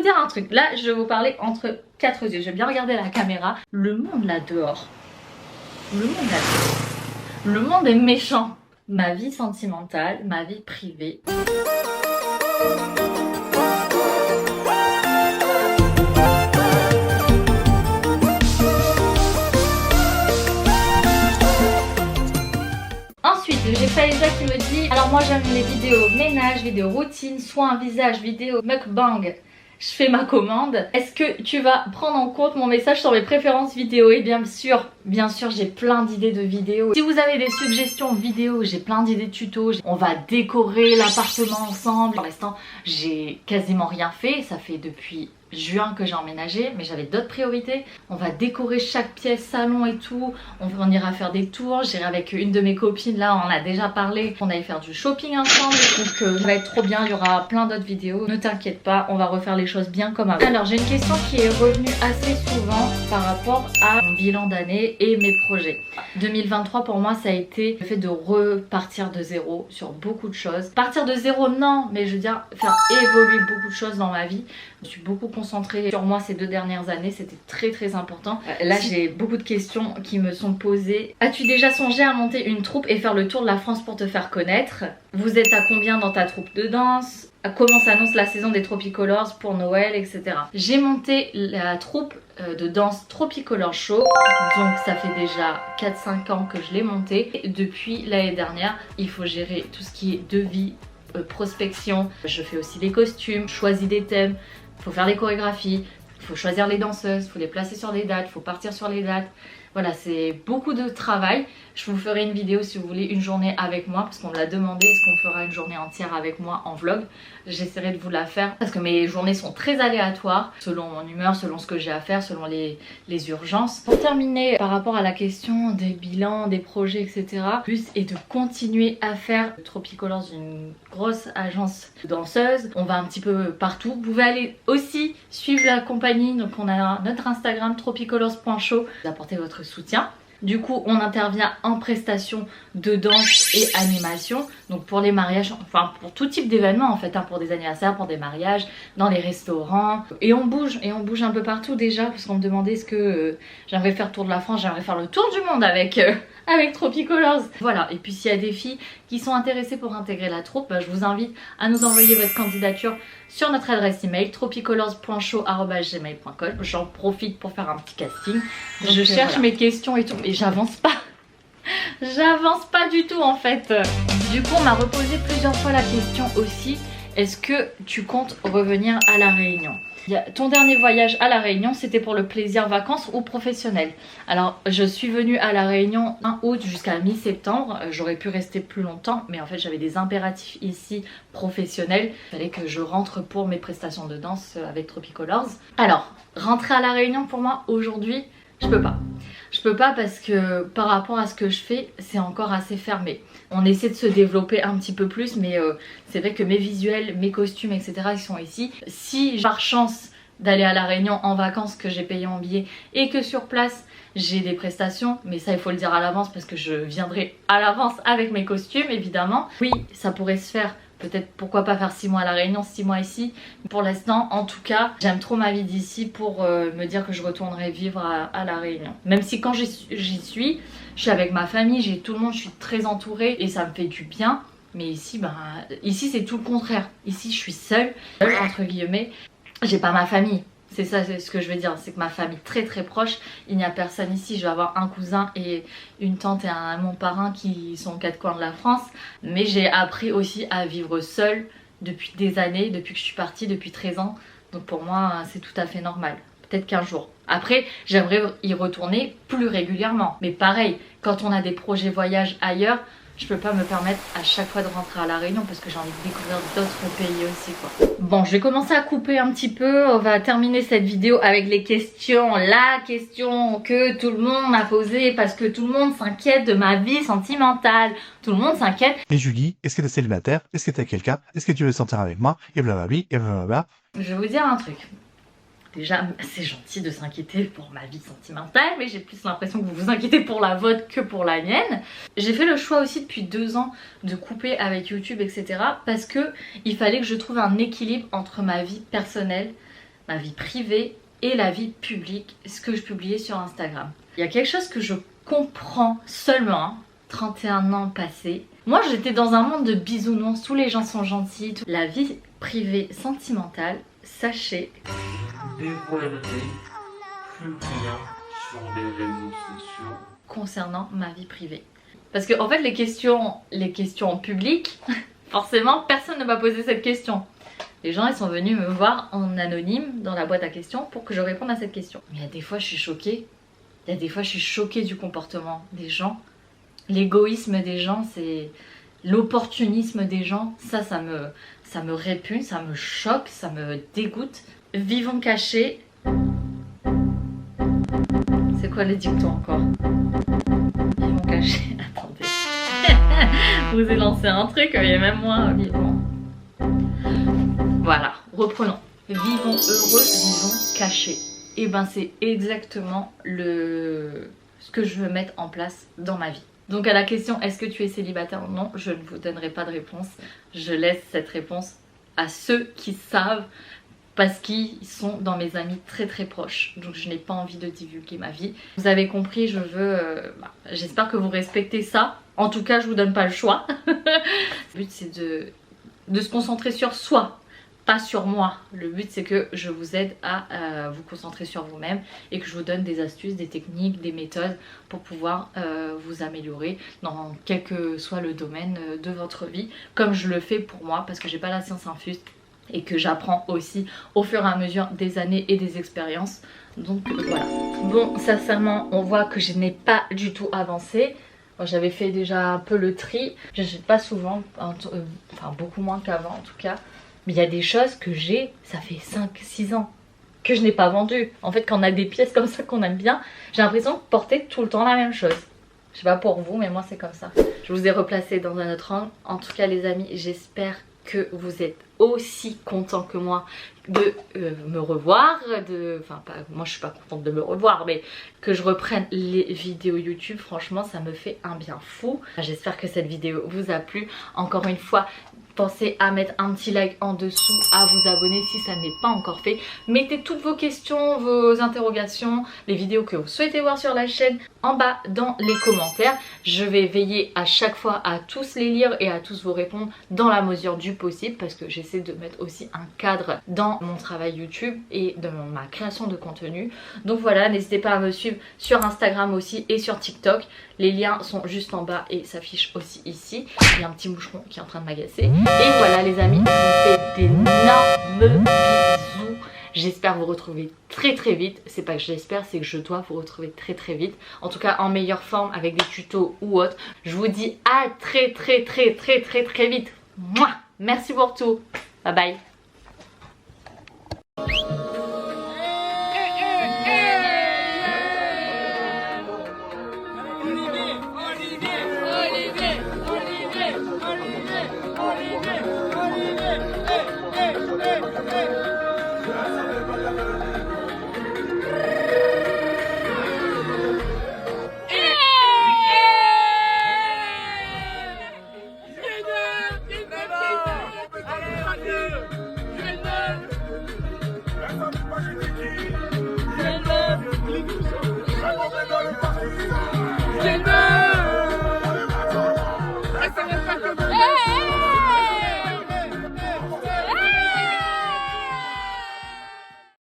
dire un truc. Là, je vais vous parler entre quatre yeux. Je vais bien regarder la caméra. Le monde là dehors. Le monde là dehors. Le monde est méchant. Ma vie sentimentale, ma vie privée. Ensuite, j'ai Faïza qui me dit: alors moi j'aime les vidéos ménage, vidéos routine, soins visage, vidéos mukbang. Je fais ma commande. Est-ce que tu vas prendre en compte mon message sur mes préférences vidéo? Et bien sûr, j'ai plein d'idées de vidéos. Si vous avez des suggestions vidéo, j'ai plein d'idées de tutos. On va décorer l'appartement ensemble. Pour l'instant, j'ai quasiment rien fait. Ça fait depuis juin que j'ai emménagé, mais j'avais d'autres priorités. On va décorer chaque pièce, salon et tout. On ira faire des tours. J'irai avec une de mes copines. Là, on a déjà parlé. On allait faire du shopping ensemble. Donc, ça va être trop bien. Il y aura plein d'autres vidéos. Ne t'inquiète pas, on va refaire les choses bien comme avant. Alors, j'ai une question qui est revenue assez souvent par rapport à mon bilan d'année et mes projets. 2023 pour moi, ça a été le fait de repartir de zéro sur beaucoup de choses. Partir de zéro, non, mais je veux dire faire évoluer beaucoup de choses dans ma vie. Je me suis beaucoup concentrée sur moi ces 2 dernières années, c'était très important. Là, j'ai beaucoup de questions qui me sont posées. As-tu déjà songé à monter une troupe et faire le tour de la France pour te faire connaître? Vous êtes à combien dans ta troupe de danse? Comment s'annonce la saison des Tropicolors pour Noël, etc. J'ai monté la troupe de danse Tropicolor Show, donc ça fait déjà 4-5 ans que je l'ai montée. Depuis l'année dernière, il faut gérer tout ce qui est devis, prospection. Je fais aussi les costumes, choisis des thèmes, il faut faire les chorégraphies, il faut choisir les danseuses, il faut les placer sur les dates, il faut partir sur les dates. Voilà, c'est beaucoup de travail. Je vous ferai une vidéo si vous voulez, une journée avec moi, parce qu'on me l'a demandé, est-ce qu'on fera une journée entière avec moi en vlog? J'essaierai de vous la faire, parce que mes journées sont très aléatoires, selon mon humeur, selon ce que j'ai à faire, selon les urgences. Pour terminer, par rapport à la question des bilans, des projets, etc. Le but est de continuer à faire Tropicolors, une grosse agence de danseuses. On va un petit peu partout. Vous pouvez aller aussi suivre la compagnie, donc on a notre Instagram tropicolors.show, vous apportez votre soutien. Du coup, on intervient en prestation de danse et animation. Donc pour les mariages, enfin pour tout type d'événements en fait, hein, pour des anniversaires, pour des mariages, dans les restaurants. Et on bouge un peu partout déjà, parce qu'on me demandait est-ce que j'aimerais faire le tour de la France, j'aimerais faire le tour du monde avec Tropicolors. Voilà, et puis s'il y a des filles qui sont intéressées pour intégrer la troupe, je vous invite à nous envoyer votre candidature sur notre adresse email tropicolors.show@gmail.com. J'en profite pour faire un petit casting. Donc, je cherche mes questions et tout, et j'avance pas. J'avance pas du tout en fait. Du coup, on m'a reposé plusieurs fois la question aussi, est-ce que tu comptes revenir à La Réunion? Ton dernier voyage à La Réunion, c'était pour le plaisir vacances ou professionnel? Alors, je suis venue à La Réunion 1 août jusqu'à mi-septembre. J'aurais pu rester plus longtemps, mais en fait, j'avais des impératifs ici professionnels. Il fallait que je rentre pour mes prestations de danse avec Tropicolors. Alors, rentrer à La Réunion pour moi, aujourd'hui, je peux pas. Je peux pas parce que par rapport à ce que je fais, c'est encore assez fermé. On essaie de se développer un petit peu plus, mais c'est vrai que mes visuels, mes costumes, etc. ils sont ici. Si par chance d'aller à La Réunion en vacances, que j'ai payé mon billet et que sur place j'ai des prestations, mais ça il faut le dire à l'avance parce que je viendrai à l'avance avec mes costumes évidemment. Oui, ça pourrait se faire. Peut-être pourquoi pas faire 6 mois à La Réunion, 6 mois ici. Pour l'instant, en tout cas, j'aime trop ma vie d'ici pour me dire que je retournerai vivre à La Réunion. Même si quand j'y suis, je suis avec ma famille, j'ai tout le monde, je suis très entourée et ça me fait du bien. Mais ici, ici c'est tout le contraire. Ici, je suis seule, entre guillemets. J'ai pas ma famille. C'est ça, c'est ce que je veux dire, c'est que ma famille très proche, il n'y a personne ici. Je vais avoir un cousin et une tante et mon parrain qui sont aux 4 coins de la France. Mais j'ai appris aussi à vivre seule depuis des années, depuis que je suis partie, depuis 13 ans. Donc pour moi, c'est tout à fait normal. Peut-être qu'un jour. Après, j'aimerais y retourner plus régulièrement. Mais pareil, quand on a des projets voyage ailleurs, je peux pas me permettre à chaque fois de rentrer à La Réunion parce que j'ai envie de découvrir d'autres pays aussi quoi. Bon, je vais commencer à couper un petit peu. On va terminer cette vidéo avec les questions. La question que tout le monde m'a posée parce que tout le monde s'inquiète de ma vie sentimentale. Tout le monde s'inquiète. Mais Julie, est-ce que t'es célibataire? Est-ce que t'as quelqu'un? Est-ce que tu veux sortir avec moi? Et blablabla, et blablabla. Je vais vous dire un truc. Déjà, c'est gentil de s'inquiéter pour ma vie sentimentale, mais j'ai plus l'impression que vous vous inquiétez pour la vôtre que pour la mienne. J'ai fait le choix aussi depuis 2 ans de couper avec YouTube, etc. parce que il fallait que je trouve un équilibre entre ma vie personnelle, ma vie privée et la vie publique, ce que je publiais sur Instagram. Il y a quelque chose que je comprends seulement, 31 ans passés. Moi j'étais dans un monde de bisounours, tous les gens sont gentils. La vie privée sentimentale, sachez... Dévoilerai plus rien sur les réseaux sociaux concernant ma vie privée. Parce que en fait les questions publiques, forcément personne ne m'a posé cette question. Les gens ils sont venus me voir en anonyme dans la boîte à questions pour que je réponde à cette question. Mais il y a des fois je suis choquée. Il y a des fois je suis choquée du comportement des gens. L'égoïsme des gens, c'est l'opportunisme des gens. Ça me répugne, ça me choque, ça me dégoûte. Vivons cachés. C'est quoi les dictons encore? Vivons cachés. Attendez. Je vous ai lancé un truc, mais même moi, vivons. Voilà, reprenons. Vivons heureux, vivons cachés. Et ben c'est exactement ce que je veux mettre en place dans ma vie. Donc à la question est-ce que tu es célibataire ou non, je ne vous donnerai pas de réponse. Je laisse cette réponse à ceux qui savent, parce qu'ils sont dans mes amis très très proches. Donc je n'ai pas envie de divulguer ma vie. Vous avez compris, je veux... j'espère que vous respectez ça. En tout cas je vous donne pas le choix. Le but c'est de se concentrer sur soi, pas sur moi. Le but c'est que je vous aide à vous concentrer sur vous-même et que je vous donne des astuces, des techniques, des méthodes pour pouvoir vous améliorer dans quel que soit le domaine de votre vie, comme je le fais pour moi, parce que j'ai pas la science infuse et que j'apprends aussi au fur et à mesure des années et des expériences. Donc voilà. Bon, sincèrement on voit que je n'ai pas du tout avancé. J'avais fait déjà un peu le tri. Je ne jette pas souvent, enfin beaucoup moins qu'avant en tout cas. Mais il y a des choses que j'ai, ça fait 5-6 ans que je n'ai pas vendues. En fait quand on a des pièces comme ça qu'on aime bien, j'ai l'impression de porter tout le temps la même chose. Je sais pas pour vous mais moi c'est comme ça. Je vous ai replacé dans un autre angle. En tout cas les amis, j'espère que vous êtes aussi contents que moi de me revoir, enfin moi je suis pas contente de me revoir, mais que je reprenne les vidéos YouTube. Franchement ça me fait un bien fou. J'espère que cette vidéo vous a plu. Encore une fois, pensez à mettre un petit like en dessous, à vous abonner si ça n'est pas encore fait. Mettez toutes vos questions, vos interrogations, les vidéos que vous souhaitez voir sur la chaîne en bas dans les commentaires. Je vais veiller à chaque fois à tous les lire et à tous vous répondre dans la mesure du possible, parce que j'essaie de mettre aussi un cadre dans mon travail YouTube et de ma création de contenu. Donc voilà, n'hésitez pas à me suivre sur Instagram aussi et sur TikTok. Les liens sont juste en bas et s'affichent aussi ici. Il y a un petit moucheron qui est en train de m'agacer. Et voilà les amis, je vous fais d'énormes bisous. J'espère vous retrouver très très vite. C'est pas que j'espère, c'est que je dois vous retrouver très très vite. En tout cas en meilleure forme avec des tutos ou autre. Je vous dis à très très très très très très vite. Mouah. Merci pour tout. Bye bye.